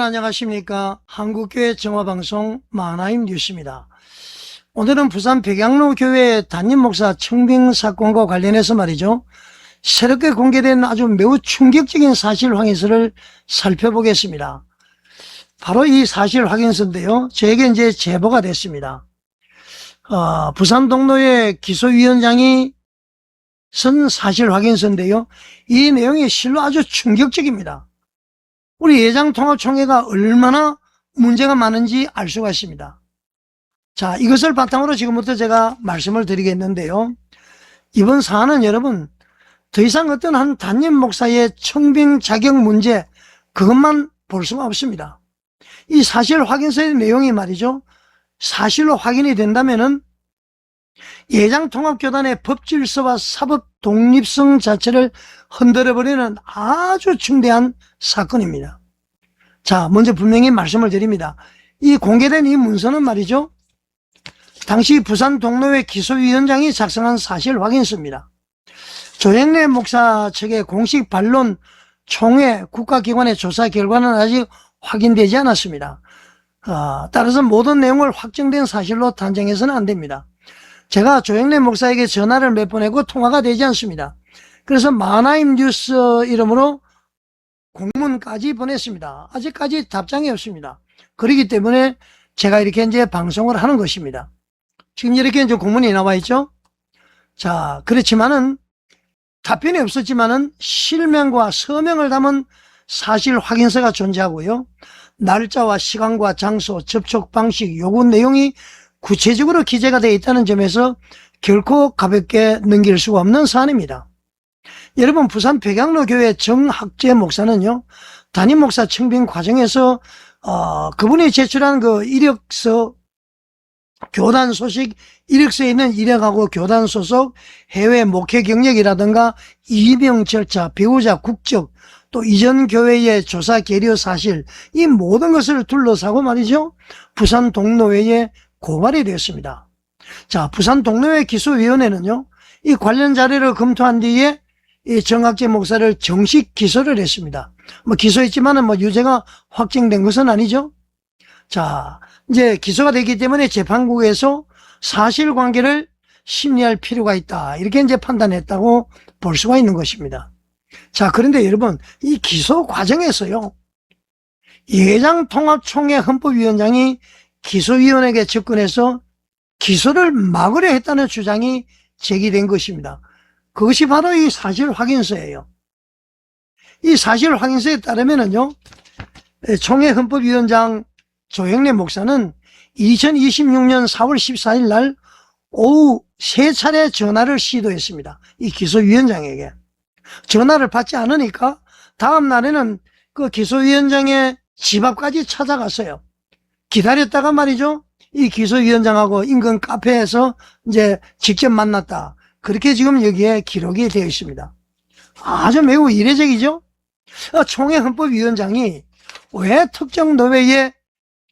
안녕하십니까. 한국교회 정화방송 마하나임 뉴스입니다. 오늘은 부산 백양로 교회 담임 목사 청빙 사건과 관련해서 말이죠, 새롭게 공개된 아주 매우 충격적인 사실 확인서를 살펴보겠습니다. 바로 이 사실 확인서인데요, 저에게 이제 제보가 됐습니다. 부산 동로의 기소위원장이 쓴 사실 확인서인데요, 이 내용이 실로 아주 충격적입니다. 우리 예장통합총회가 얼마나 문제가 많은지 알 수가 있습니다. 자, 이것을 바탕으로 지금부터 제가 말씀을 드리겠는데요, 이번 사안은 여러분 더 이상 어떤 한 담임 목사의 청빙 자격 문제, 그것만 볼 수가 없습니다. 이 사실 확인서의 내용이 말이죠, 사실로 확인이 된다면은 예장통합교단의 법질서와 사법 독립성 자체를 흔들어버리는 아주 중대한 사건입니다. 자, 먼저 분명히 말씀을 드립니다. 이 공개된 이 문서는 말이죠, 당시 부산 동로회 기소위원장이 작성한 사실 확인서입니다. 조영래 목사 측의 공식 반론, 총회, 국가기관의 조사 결과는 아직 확인되지 않았습니다. 따라서 모든 내용을 확정된 사실로 단정해서는 안 됩니다. 제가 조영래 목사에게 전화를 몇 번 했고 통화가 되지 않습니다. 그래서 마하나임 뉴스 이름으로 공문까지 보냈습니다. 아직까지 답장이 없습니다. 그렇기 때문에 제가 이렇게 이제 방송을 하는 것입니다. 지금 이렇게 이제 공문이 나와 있죠. 자, 그렇지만은 답변이 없었지만은 실명과 서명을 담은 사실 확인서가 존재하고요, 날짜와 시간과 장소, 접촉 방식, 요구 내용이 구체적으로 기재가 되어 있다는 점에서 결코 가볍게 넘길 수가 없는 사안입니다. 여러분, 부산 백양로 교회 정학재 목사는요, 담임 목사 청빙 과정에서 그분이 제출한 그 이력서, 교단 소식 이력서에 있는 이력하고 교단 소속, 해외 목회 경력이라든가 이명 절차, 배우자 국적, 또 이전 교회의 조사 계류 사실, 이 모든 것을 둘러싸고 말이죠, 부산 동로회에 고발이 되었습니다. 자, 부산 동로회 기소위원회는요, 이 관련 자료를 검토한 뒤에 이 정학재 목사를 정식 기소를 했습니다. 뭐 기소했지만은 뭐 유죄가 확정된 것은 아니죠. 자, 이제 기소가 되기 때문에 재판국에서 사실관계를 심리할 필요가 있다, 이렇게 이제 판단했다고 볼 수가 있는 것입니다. 자, 그런데 여러분, 이 기소 과정에서요, 예장통합총회 헌법위원장이 기소위원에게 접근해서 기소를 막으려 했다는 주장이 제기된 것입니다. 그것이 바로 이 사실 확인서예요. 이 사실 확인서에 따르면은요, 총회 헌법위원장 조영래 목사는 2026년 4월 14일 날 오후 3차례 전화를 시도했습니다. 이 기소위원장에게. 전화를 받지 않으니까 다음 날에는 그 기소위원장의 집 앞까지 찾아갔어요. 기다렸다가 말이죠, 이 기소위원장하고 인근 카페에서 이제 직접 만났다, 그렇게 지금 여기에 기록이 되어 있습니다. 아주 매우 이례적이죠. 총회 헌법위원장이 왜 특정 노회의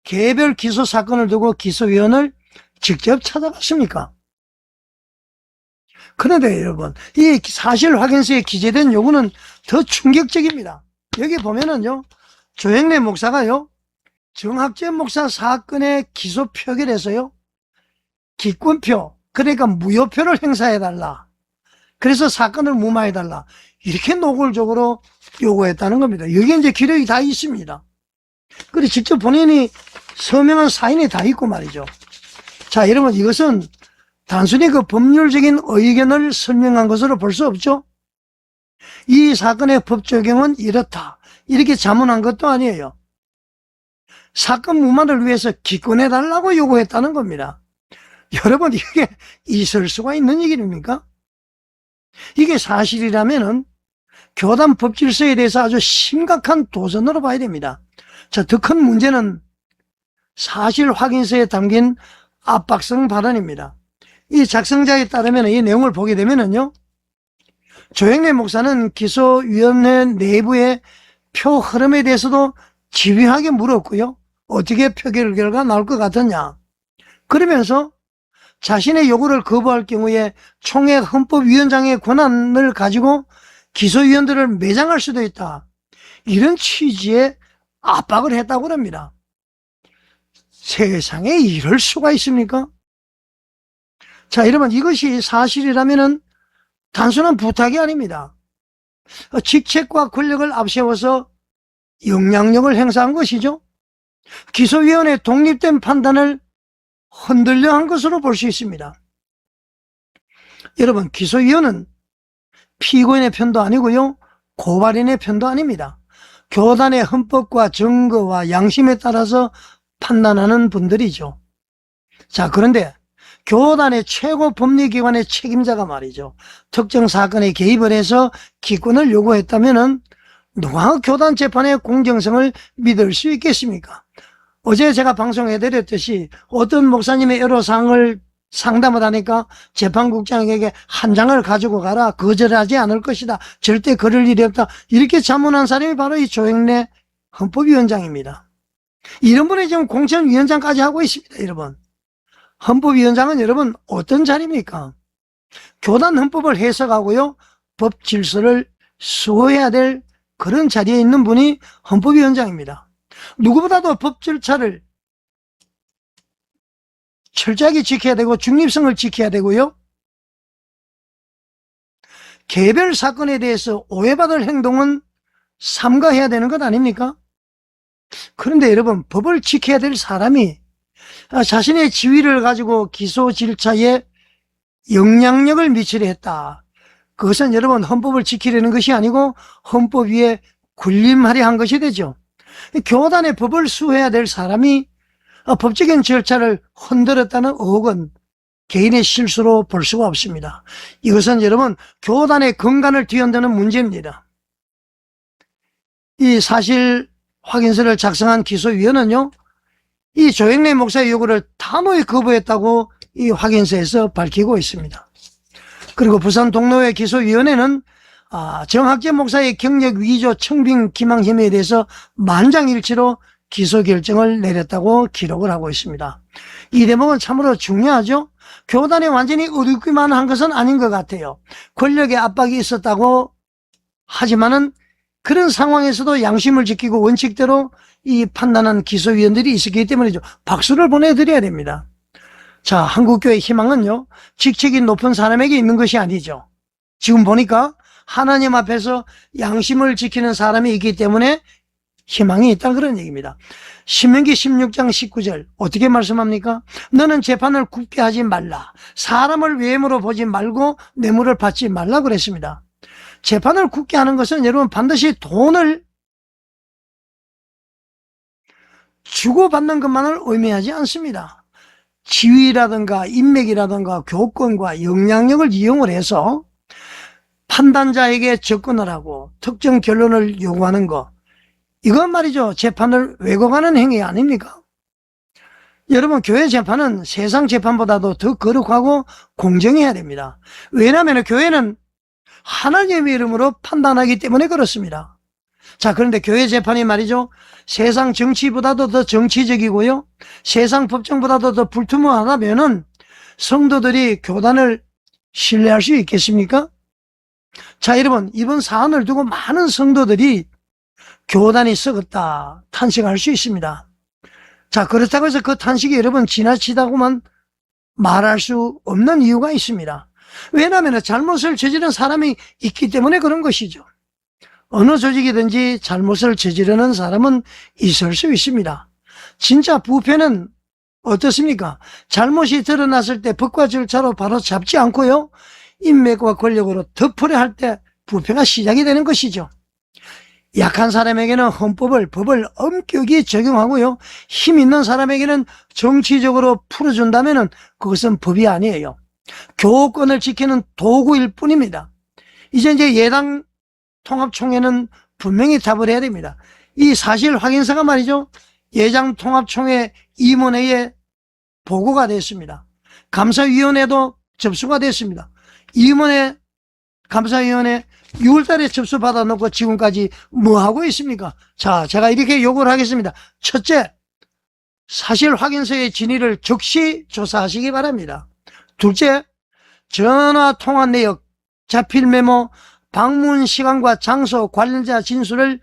개별 기소 사건을 두고 기소위원을 직접 찾아갔습니까? 그런데 여러분, 이 사실 확인서에 기재된 요구는 더 충격적입니다. 여기 보면은요, 조영래 목사가요, 정학재 목사 사건의 기소 표결에서요, 기권표, 그러니까 무효표를 행사해달라, 그래서 사건을 무마해달라, 이렇게 노골적으로 요구했다는 겁니다. 여기에 이제 기록이 다 있습니다. 그리고 직접 본인이 서명한 사인이 다 있고 말이죠. 자, 여러분, 이것은 단순히 그 법률적인 의견을 설명한 것으로 볼 수 없죠. 이 사건의 법 적용은 이렇다, 이렇게 자문한 것도 아니에요. 사건 무마를 위해서 기권해달라고 요구했다는 겁니다. 여러분, 이게 있을 수가 있는 얘기입니까? 이게 사실이라면은 교단 법질서에 대해서 아주 심각한 도전으로 봐야 됩니다. 자, 더 큰 문제는 사실 확인서에 담긴 압박성 발언입니다. 이 작성자에 따르면 이 내용을 보게 되면은요, 조영래 목사는 기소위원회 내부의 표 흐름에 대해서도 집요하게 물었고요, 어떻게 표결 결과 나올 것 같았냐, 그러면서 자신의 요구를 거부할 경우에 총회 헌법위원장의 권한을 가지고 기소위원들을 매장할 수도 있다, 이런 취지의 압박을 했다고 합니다. 세상에 이럴 수가 있습니까? 자, 여러분, 이것이 사실이라면은 단순한 부탁이 아닙니다. 직책과 권력을 앞세워서 영향력을 행사한 것이죠. 기소위원회의 독립된 판단을 흔들려 한 것으로 볼 수 있습니다. 여러분, 기소위원은 피고인의 편도 아니고요, 고발인의 편도 아닙니다. 교단의 헌법과 증거와 양심에 따라서 판단하는 분들이죠. 자, 그런데 교단의 최고 법리기관의 책임자가 말이죠, 특정 사건에 개입을 해서 기권을 요구했다면 누가 교단 재판의 공정성을 믿을 수 있겠습니까? 어제 제가 방송해드렸듯이 어떤 목사님의 애로사항을 상담을 하니까 재판국장에게 한 장을 가지고 가라, 거절하지 않을 것이다, 절대 그럴 일이 없다, 이렇게 자문한 사람이 바로 이 조영래 헌법위원장입니다. 이런 분이 지금 공천위원장까지 하고 있습니다. 여러분, 헌법위원장은 여러분 어떤 자리입니까? 교단 헌법을 해석하고요, 법 질서를 수호해야 될 그런 자리에 있는 분이 헌법위원장입니다. 누구보다도 법 절차를 철저하게 지켜야 되고 중립성을 지켜야 되고요, 개별 사건에 대해서 오해받을 행동은 삼가해야 되는 것 아닙니까? 그런데 여러분, 법을 지켜야 될 사람이 자신의 지위를 가지고 기소 절차에 영향력을 미치려 했다. 그것은 여러분 헌법을 지키려는 것이 아니고 헌법 위에 군림하려 한 것이 되죠. 교단의 법을 수호해야 될 사람이 법적인 절차를 흔들었다는 의혹은 개인의 실수로 볼 수가 없습니다. 이것은 여러분 교단의 건강을 뒤흔드는 문제입니다. 이 사실 확인서를 작성한 기소위원은요, 이 조영래 목사의 요구를 단호히 거부했다고 이 확인서에서 밝히고 있습니다. 그리고 부산 동로회 기소위원회는 정학재 목사의 경력 위조 청빙 기망 혐의에 대해서 만장일치로 기소 결정을 내렸다고 기록을 하고 있습니다. 이 대목은 참으로 중요하죠. 교단이 완전히 어둡기만 한 것은 아닌 것 같아요. 권력의 압박이 있었다고 하지만은 그런 상황에서도 양심을 지키고 원칙대로 이 판단한 기소위원들이 있었기 때문이죠. 박수를 보내드려야 됩니다. 자, 한국교회 희망은요, 직책이 높은 사람에게 있는 것이 아니죠. 지금 보니까 하나님 앞에서 양심을 지키는 사람이 있기 때문에 희망이 있다, 그런 얘기입니다. 신명기 16장 19절 어떻게 말씀합니까? 너는 재판을 굽게 하지 말라. 사람을 외모로 보지 말고 뇌물을 받지 말라 그랬습니다. 재판을 굽게 하는 것은 여러분 반드시 돈을 주고받는 것만을 의미하지 않습니다. 지위라든가 인맥이라든가 교권과 영향력을 이용을 해서 판단자에게 접근을 하고 특정 결론을 요구하는 것, 이건 말이죠, 재판을 왜곡하는 행위 아닙니까? 여러분, 교회 재판은 세상 재판보다도 더 거룩하고 공정해야 됩니다. 왜냐하면 교회는 하나님의 이름으로 판단하기 때문에 그렇습니다. 자, 그런데 교회 재판이 말이죠, 세상 정치보다도 더 정치적이고요, 세상 법정보다도 더 불투명하다면은 성도들이 교단을 신뢰할 수 있겠습니까? 자, 여러분, 이번 사안을 두고 많은 성도들이 교단이 썩었다 탄식할 수 있습니다. 자, 그렇다고 해서 그 탄식이 여러분 지나치다고만 말할 수 없는 이유가 있습니다. 왜냐하면 잘못을 저지른 사람이 있기 때문에 그런 것이죠. 어느 조직이든지 잘못을 저지르는 사람은 있을 수 있습니다. 진짜 부패는 어떻습니까? 잘못이 드러났을 때 법과 절차로 바로 잡지 않고요, 인맥과 권력으로 덮으려 할 때 부패가 시작이 되는 것이죠. 약한 사람에게는 법을 엄격히 적용하고요, 힘 있는 사람에게는 정치적으로 풀어준다면 그것은 법이 아니에요. 교권을 지키는 도구일 뿐입니다. 이제 예당 통합총회는 분명히 답을 해야 됩니다. 이 사실 확인서가 말이죠, 예당 통합총회 임원회에 보고가 됐습니다. 감사위원회도 접수가 됐습니다. 임원회, 감사위원회 6월달에 접수 받아놓고 지금까지 뭐 하고 있습니까? 자, 제가 이렇게 요구를 하겠습니다. 첫째, 사실 확인서의 진위를 즉시 조사하시기 바랍니다. 둘째, 전화 통화 내역, 자필 메모, 방문 시간과 장소, 관련자 진술을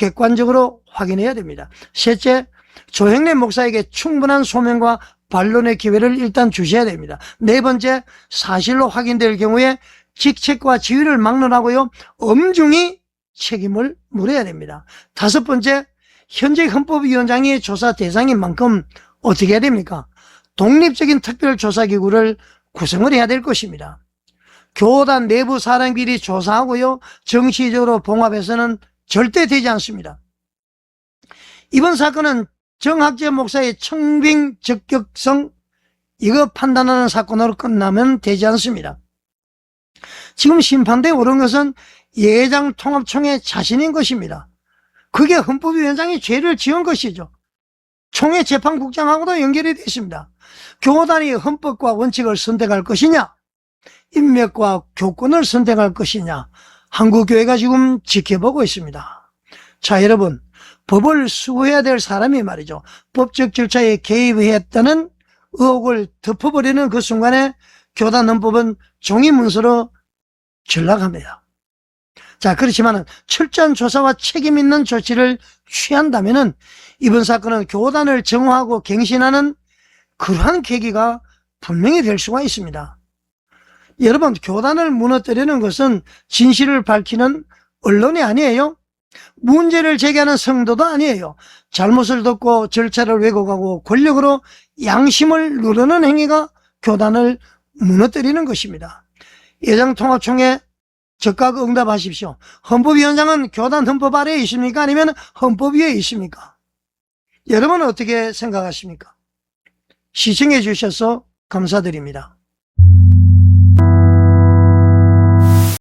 객관적으로 확인해야 됩니다. 셋째, 조형래 목사에게 충분한 소명과 반론의 기회를 일단 주셔야 됩니다. 네 번째, 사실로 확인될 경우에 직책과 지위를 막론하고요, 엄중히 책임을 물어야 됩니다. 다섯 번째, 현재 헌법위원장이 조사 대상인 만큼 어떻게 해야 됩니까? 독립적인 특별조사기구를 구성을 해야 될 것입니다. 교단 내부 사람끼리 조사하고요, 정치적으로 봉합해서는 절대 되지 않습니다. 이번 사건은 정학재 목사의 청빙 적격성, 이거 판단하는 사건으로 끝나면 되지 않습니다. 지금 심판대에 오른 것은 예장통합총회 자신인 것입니다. 그게 헌법위원장이 죄를 지은 것이죠. 총회 재판국장하고도 연결이 되어 있습니다. 교단이 헌법과 원칙을 선택할 것이냐, 인맥과 교권을 선택할 것이냐, 한국교회가 지금 지켜보고 있습니다. 자, 여러분, 법을 수호해야 될 사람이 말이죠, 법적 절차에 개입했다는 의혹을 덮어버리는 그 순간에 교단 헌법은 종이문서로 전락합니다. 자, 그렇지만은 철저한 조사와 책임 있는 조치를 취한다면은 이번 사건은 교단을 정화하고 갱신하는 그러한 계기가 분명히 될 수가 있습니다. 여러분, 교단을 무너뜨리는 것은 진실을 밝히는 언론이 아니에요. 문제를 제기하는 성도도 아니에요. 잘못을 덮고 절차를 왜곡하고 권력으로 양심을 누르는 행위가 교단을 무너뜨리는 것입니다. 예장통합총회 적극 응답하십시오. 헌법위원장은 교단 헌법 아래에 있습니까? 아니면 헌법 위에 있습니까? 여러분은 어떻게 생각하십니까? 시청해 주셔서 감사드립니다.